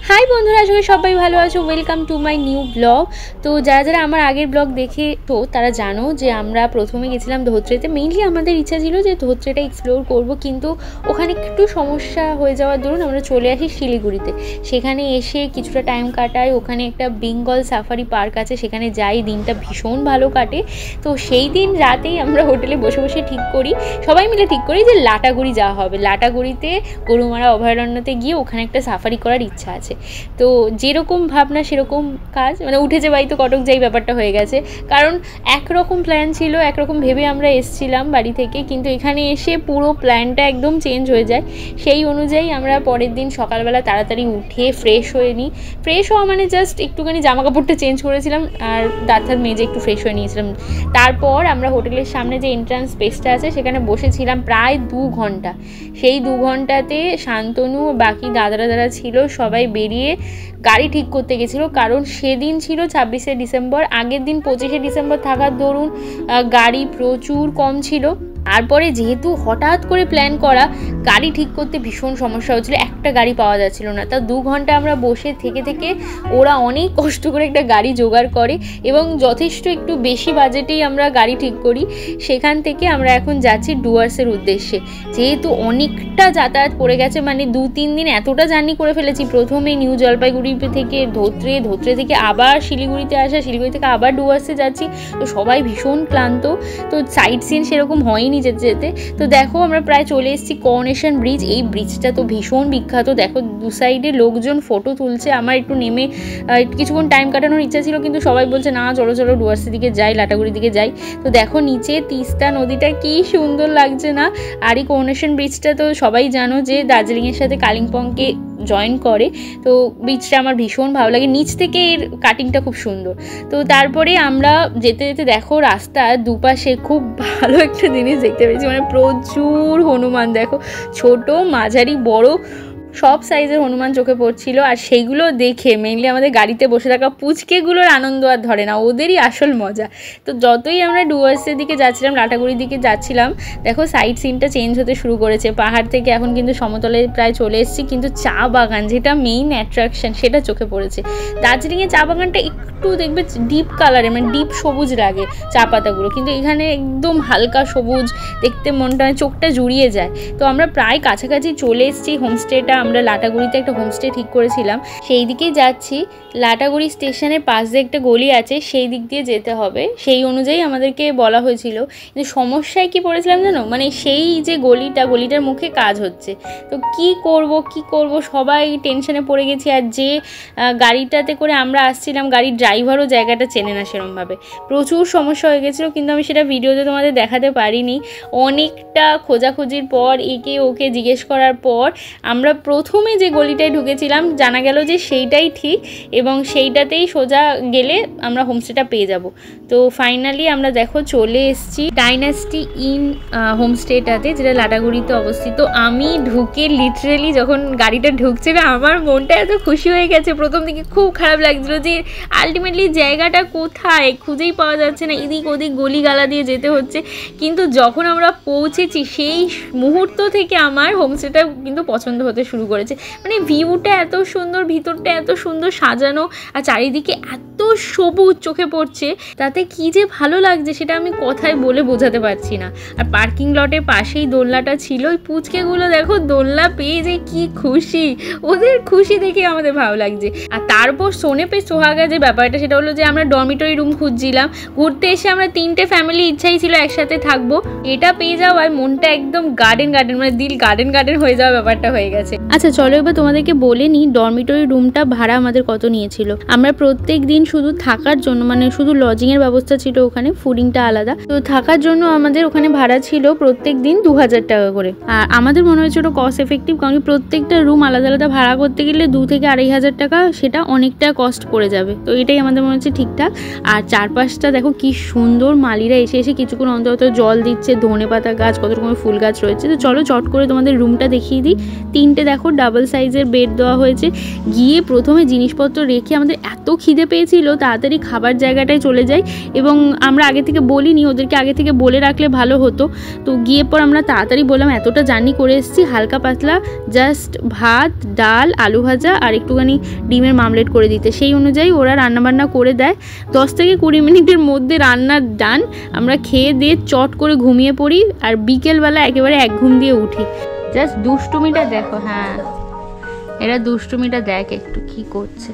High बंधुरा आशा करी सबाई भालो आछो। Welcome to my new blog. तो जरा जरा आमार आगेर ब्लग देखे तो तारा जानो जे आमरा प्रथमे गेछिलाम धोत्रेते। मेनलि आमादेर इच्छा छिलो जे धोत्रेटा एक्सप्लोर करब, किन्तु ओखाने एकटु समस्या हये जाওয়ার दरुन आमरा चले आसि शिलिगुड़िते। सेखाने एसे किछुटा टाइम काटाई। ओखाने एकटा बेंगल साफारी पार्क आछे, सेखाने जाई। दिनटा भीषण भालो काटे। तो सेई दिन रातेई आमरा होटेले बसे बसे ठीक करी, सबाई मिले ठीक करी जे लाटागुड़ी जाওয়া হবে। लाटागुड़िते गरुमारा अभयारण्यते गिये ओखाने एकटा साफारी करार इच्छा आछे। तो जेरकम भावना सेरकम काज, माने उठेছে বাড়ি তো কটক যাই ব্যাপারটা হয়ে গেছে। কারণ একরকম প্ল্যান ছিল, একরকম ভেবে আমরা এসেছিলাম বাড়ি থেকে, কিন্তু এখানে এসে পুরো প্ল্যানটা একদম চেঞ্জ হয়ে যায়। সেই অনুযায়ী আমরা পরের দিন সকালবেলা তাড়াতাড়ি উঠে ফ্রেশ হয়ে নিই। ফ্রেশ হওয়া মানে জাস্ট একটুখানি জামা কাপড়টা চেঞ্জ করেছিলাম আর দাঁত মেজে একটু ফ্রেশ হয়ে নিয়েছিলাম। তারপর আমরা হোটেলের সামনে যে এন্ট্রান্স স্পেসটা আছে সেখানে বসেছিলাম প্রায় 2 ঘন্টা। সেই 2 ঘন্টাতে শান্তনু বাকি দাদারা যারা ছিল সবাই বেরিয়ে গাড়ি ঠিক করতে গেছিলো। কারণ সেদিন ছিল 26শে ডিসেম্বর, আগের দিন 25শে ডিসেম্বর থাকার দরুন গাড়ি প্রচুর কম ছিল। তারপরে যেহেতু হঠাৎ করে প্ল্যান করা, গাড়ি ঠিক করতে ভীষণ সমস্যা হচ্ছিল, একটা গাড়ি পাওয়া যাচ্ছিল না। তা 2 ঘন্টা আমরা বসে থেকে থেকে ওরা অনেক কষ্ট করে একটা গাড়ি জোগাড় করে এবং যথেষ্ট একটু বেশি বাজেটেই আমরা গাড়ি ঠিক করি। সেখান থেকে আমরা এখন যাচ্ছি ডুয়ার্সের উদ্দেশ্যে। যেহেতু অনেকটা যাতায়াত পড়ে গেছে, মানে 2-3 দিন এতটা জার্নি করে ফেলেছি। প্রথমে নিউ জলপাইগুড়ি থেকে ধোত্রে থেকে আবার শিলিগুড়িতে আসা, শিলিগুড়ি থেকে আবার ডুয়ার্সে যাচ্ছি। তো সবাই ভীষণ ক্লান্ত। তো সাইট সিন সেরকম হয়নি যেতে যেতে। তো দেখো আমরা প্রায় চলে এসেছি করোনেশন ব্রিজ। এই ব্রিজটা তো ভীষণ বিখ্যাত। দেখো দু সাইডে লোকজন ফটো তুলছে। আমার একটু নেমে কিছুক্ষণ টাইম কাটানোর ইচ্ছা ছিল, কিন্তু সবাই বলছে না চলো চলো ডুয়ার্সের দিকে যাই, লাটাগুড়ির দিকে যাই। তো দেখো নিচে তিস্তা নদীটা কি সুন্দর লাগছে না। আর এই করোনেশন ব্রিজটা তো সবাই জানো যে দার্জিলিংয়ের সাথে কালিম্পংকে জয়েন করে। তো ব্রিজটা আমার ভীষণ ভালো লাগে, নিচ থেকে এর কাটিংটা খুব সুন্দর। তো তারপরে আমরা যেতে যেতে দেখো রাস্তার দুপাশে খুব ভালো একটা জিনিস দেখতে পেয়েছি, মানে প্রচুর হনুমান। দেখো ছোট মাঝারি বড় সব সাইজের হনুমান চোখে পড়ছিল। আর সেইগুলো দেখে মেইনলি আমাদের গাড়িতে বসে থাকা পুচকেগুলোর আনন্দ আর ধরে না, ওদেরই আসল মজা। তো যতই আমরা ডুয়ার্সের দিকে যাচ্ছিলাম, লাটাগুড়ির দিকে যাচ্ছিলাম, দেখো সাইড সিনটা চেঞ্জ হতে শুরু করেছে। পাহাড় থেকে এখন কিন্তু সমতলে প্রায় চলে এসেছি, কিন্তু চা বাগান যেটা মেইন অ্যাট্রাকশন সেটা চোখে পড়েছে। দার্জিলিংয়ে চা বাগানটা একটু দেখবে ডিপ কালারে, মানে ডিপ সবুজ লাগে চা পাতাগুলো, কিন্তু এখানে একদম হালকা সবুজ, দেখতে মনটা চোখটা জুড়িয়ে যায়। তো আমরা প্রায় কাছাকাছি চলে এসেছি। হোমস্টেটা আমরা লাটাগুড়িতে একটা হোমস্টে ঠিক করেছিলাম, সেই দিকেই যাচ্ছি। লাটাগুড়ি স্টেশনের পাশ দিয়ে একটা গলি আছে, সেই দিক দিয়ে যেতে হবে, সেই অনুযায়ী আমাদেরকে বলা হয়েছিল। কিন্তু সমস্যায় কি পড়েছিলাম জানো, মানে সেই যে গলিটার মুখে কাজ হচ্ছে। তো কি করব সবাই টেনশনে পড়ে গেছি। আর যে গাড়িটাতে করে আমরা আসছিলাম, গাড়ির ড্রাইভারও জায়গাটা চেনে না সেরমভাবে। প্রচুর সমস্যা হয়ে গেছিলো, কিন্তু আমি সেটা ভিডিওতে তোমাদের দেখাতে পারিনি। অনেকটা খোঁজাখুঁজির পর একে ওকে জিজ্ঞেস করার পর আমরা প্রথমে যে গলিটায় ঢুকেছিলাম জানা গেল যে সেইটাই ঠিক, এবং সেইটাতেই সোজা গেলে আমরা হোমস্টেটা পেয়ে যাব। তো ফাইনালি আমরা দেখো চলে এসেছি ডাইনাস্টি ইন হোমস্টেটাতে, যেটা লাটাগুড়িতে অবস্থিত। আমি ঢুকে লিটারেলি যখন গাড়িটা ঢুকছে না, আমার মনটা এত খুশি হয়ে গেছে। প্রথম দিকে খুব খারাপ লাগছিল যে আলটিমেটলি জায়গাটা কোথায় খুঁজেই পাওয়া যাচ্ছে না, এদিক ওদিক গলি গালা দিয়ে যেতে হচ্ছে। কিন্তু যখন আমরা পৌঁছেছি সেই মুহূর্ত থেকে আমার হোমস্টেটা কিন্তু পছন্দ হতে শুরু করেছে। মানে ভিউটা এত সুন্দর, ভিতরটা এত সুন্দর সাজানো, আর চারিদিকে এত সবুজ চোখে পড়ছে, তাতে কি যে ভালো লাগছে সেটা আমি কথায় বলে বোঝাতে পারছি না। আর পার্কিং লটের পাশেই দোলনাটা ছিল। ওই পুচকেগুলো দেখো দোলনা পেয়ে যে কি খুশি, ওদের খুশি দেখে আমাদের ভালো লাগছে। আর তারপর সোনে পে সোহাগা যে ব্যাপারটা, সেটা হলো যে আমরা ডরমিটরি রুম খুঁজছিলাম। ঘুরতে এসে আমরা 3টে ফ্যামিলি ইচ্ছাই ছিল একসাথে থাকবো, এটা পেয়ে যাওয়ায় মনটা একদম গার্ডেন মানে দিল গার্ডেন হয়ে যাওয়া ব্যাপারটা হয়ে গেছে। আচ্ছা চলো এবার তোমাদেরকে বলে নিই ডরমিটরি রুমটা ভাড়া আমাদের কত নিয়েছিল। আমরা প্রত্যেক দিন শুধু থাকার জন্য, মানে শুধু লজিং এর ব্যবস্থা ছিল ওখানে, ফুডিংটা আলাদা। তো থাকার জন্য আমাদের ওখানে ভাড়া ছিল প্রত্যেক দিন 2000 টাকা করে। আর আমাদের মনে হয়েছিল কস্ট এফেক্টিভ, কারণ প্রত্যেকটা রুম আলাদা আলাদা ভাড়া করতে গেলে 2 থেকে 2500 টাকা, সেটা অনেকটা কস্ট পড়ে যাবে। তো এটাই আমাদের মনে হচ্ছে ঠিকঠাক। আর চারপাশটা দেখো কি সুন্দর, মালিরা এসে এসে কিছুক্ষণ অন্তত জল দিচ্ছে, ধনেপাতা গাছ, কত রকমের ফুল গাছ রয়েছে। তো চলো চট করে তোমাদের রুমটা দেখিয়ে দিই। 3টে দেখো ডাবল সাইজের বেড দেওয়া হয়েছে। গিয়ে প্রথমে জিনিসপত্র রেখে আমাদের এত খিদে পেয়েছিল, তাড়াতাড়ি খাবার জায়গাটায় চলে যাই এবং আমরা আগে থেকে বলিনি, ওদেরকে আগে থেকে বলে রাখলে ভালো হতো। তো গিয়ে পর আমরা তাড়াতাড়ি বললাম এতটা জার্নি করে এসেছি, হালকা পাতলা জাস্ট ভাত, ডাল, আলু ভাজা আর একটুখানি ডিমের মামলেট করে দিতে। সেই অনুযায়ী ওরা রান্নাবান্না করে দেয়। 10 থেকে 20 মিনিটের মধ্যে রান্নার ডান। আমরা খেয়ে দিয়ে চট করে ঘুমিয়ে পড়ি আর বিকেলবেলা একেবারে এক ঘুম দিয়ে উঠি। জাস্ট দুষ্টুমিটা দেখো। হ্যাঁ, এরা দুষ্টুমিটা দেখ একটু কি করছে,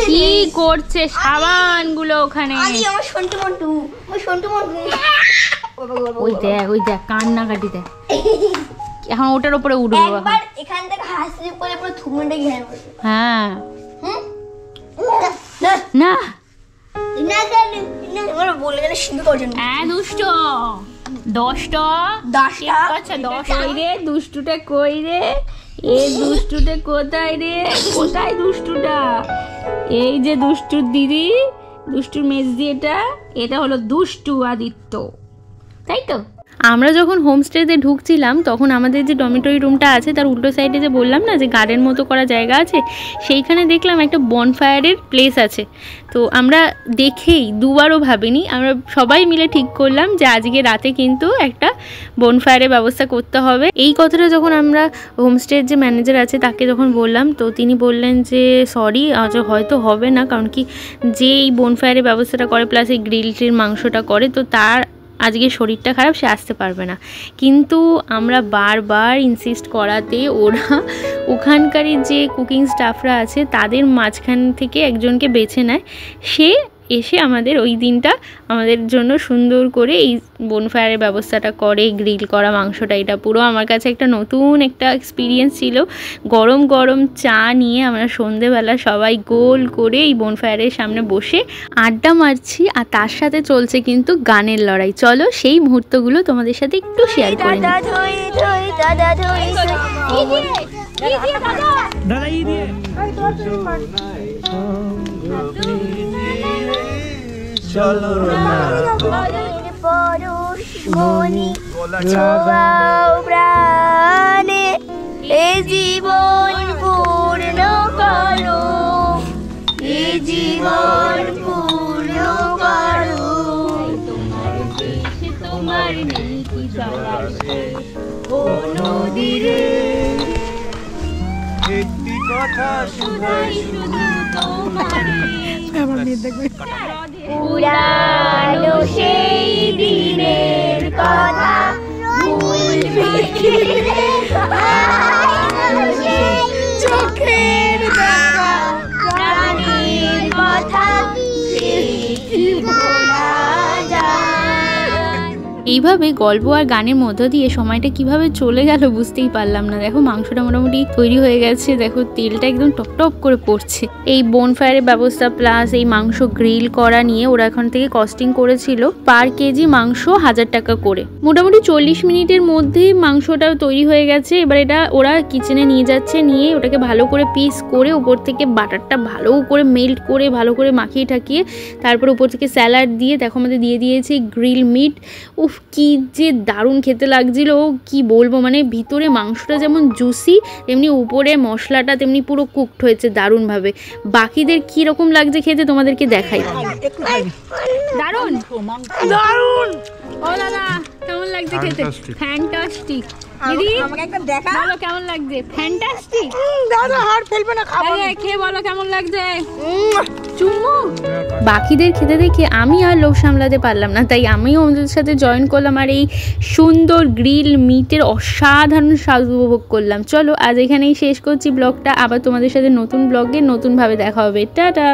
কি করছে সাবানগুলো ওখানে। ওই দেখ কান্নাকাটি দেখ। এখন ওটার উপরে উঠবো। এখান থেকে হাসি পরে পুরো থুমুন্ডে ঘেরে পড়বে। হ্যাঁ না বলে গেলে শুরু করছেন। হ্যাঁ দুষ্ট 10টা রে, দুষ্টুটা কই রে, এ দুষ্টুটা কোথায় রে, কোথায় দুষ্টুটা? এই যে দুষ্টুর দিদি, দুষ্টুর মেজদি, এটা হলো দুষ্টু আদিত্য, তাই তো? আমরা যখন হোমস্টেতে ঢুকছিলাম তখন আমাদের যে ডমিটরি রুমটা আছে তার উল্টো সাইডে যে বললাম না যে গার্ডেন মতো করা জায়গা আছে, সেইখানে দেখলাম একটা বনফায়ারের প্লেস আছে। তো আমরা দেখেই দুবারও ভাবিনি, আমরা সবাই মিলে ঠিক করলাম যে আজকে রাতে কিন্তু একটা বনফায়ারের ব্যবস্থা করতে হবে। এই কথাটা যখন আমরা হোমস্টের যে ম্যানেজার আছে তাকে যখন বললাম, তো তিনি বললেন যে সরি, আজ হয়তো হবে না, কারণ কি যে এই বনফায়ারের ব্যবস্থাটা করে প্লাস এই গ্রিলটির মাংসটা করে, তো তার আজকে শরীরটা খারাপ, সে আসতে পারবে না। কিন্তু আমরা বারবার ইনসিস্ট করাতে ওরা ওখানকারই যে কুকিং স্টাফরা আছে তাদের মাঝখান থেকে একজনকে বেছে নেয়। সে এসে আমাদের ওই দিনটা আমাদের জন্য সুন্দর করে এই বনফায়ারের ব্যবস্থাটা করে, গ্রিল করা মাংসটা। এটা পুরো আমার কাছে একটা নতুন একটা এক্সপিরিয়েন্স ছিল। গরম গরম চা নিয়ে আমরা সন্ধেবেলা সবাই গোল করে এই বনফায়ারের সামনে বসে আড্ডা মারছি, আর তার সাথে চলছে কিন্তু গানের লড়াই। চলো সেই মুহূর্তগুলো তোমাদের সাথে একটু শেয়ার করে নিই। চলো না পরশ মনি ছোঁয়াও প্রাণে, এ জীবন পূর্ণ করো, এ জীবন পূর্ণ করো। তোমার নীতি চলাছে ও নদীরে, একটি কথা শুধাই শুধু তোমারে। পুরানো সেই দিনের কথা ভুলবে কি, চোখের দেখা প্রাণের কথা ভোলা যায়। এইভাবে গল্প আর গানের মধ্য দিয়ে সময়টা কিভাবে চলে গেল বুঝতেই পারলাম না। দেখো মাংসটা মোটামুটি তৈরি হয়ে গেছে, দেখো তেলটা একদম টপ টপ করে পড়ছে। এই বনফায়ারের ব্যবস্থা প্লাস এই মাংস গ্রিল করা নিয়ে ওরা এখন থেকে কস্টিং করেছিল পার কেজি মাংস 1000 টাকা করে। মোটামুটি 40 মিনিটের মধ্যেই মাংসটা তৈরি হয়ে গেছে। এবার এটা ওরা কিচেনে নিয়ে যাচ্ছে, নিয়ে ওটাকে ভালো করে পিস করে উপর থেকে বাটারটা ভালো করে মেল্ট করে ভালো করে মাখিয়ে ঠাকিয়ে তারপর উপর থেকে স্যালাড দিয়ে দেখো আমাদের দিয়ে দিয়েছে গ্রিল মিট। উফ, কি যে দারুণ খেতে লাগছিল, কি বলবো, মানে ভিতরে মাংসটা যেমন জুসি তেমনি উপরে মশলাটা তেমনি পুরো কুকড হয়েছে দারুণভাবে। বাকিদের কি রকম লাগছে খেতে তোমাদেরকে দেখাই। দারুণ দারুণ। ও দাদা কেমন লাগছে খেতে? ফ্যান্টাস্টিক। দিদি আমাকে একটা দেখা, বলো কেমন লাগছে? ফ্যান্টাস্টিক। দাদা হাড় ফেলবে না, খাবো। আরে খেয়ে বলো কেমন লাগছে। চুম্মু। বাকিদের খেতে দেখে আমি আর লোভ সামলাতে পারলাম না, তাই আমিও ওদের সাথে জয়েন করলাম আর এই সুন্দর গ্রিল মিটের অসাধারণ স্বাদ উপভোগ করলাম। চলো আজ এখানেই শেষ করছি ব্লগটা, আবার তোমাদের সাথে নতুন ব্লগে নতুনভাবে দেখা হবে। টাটা।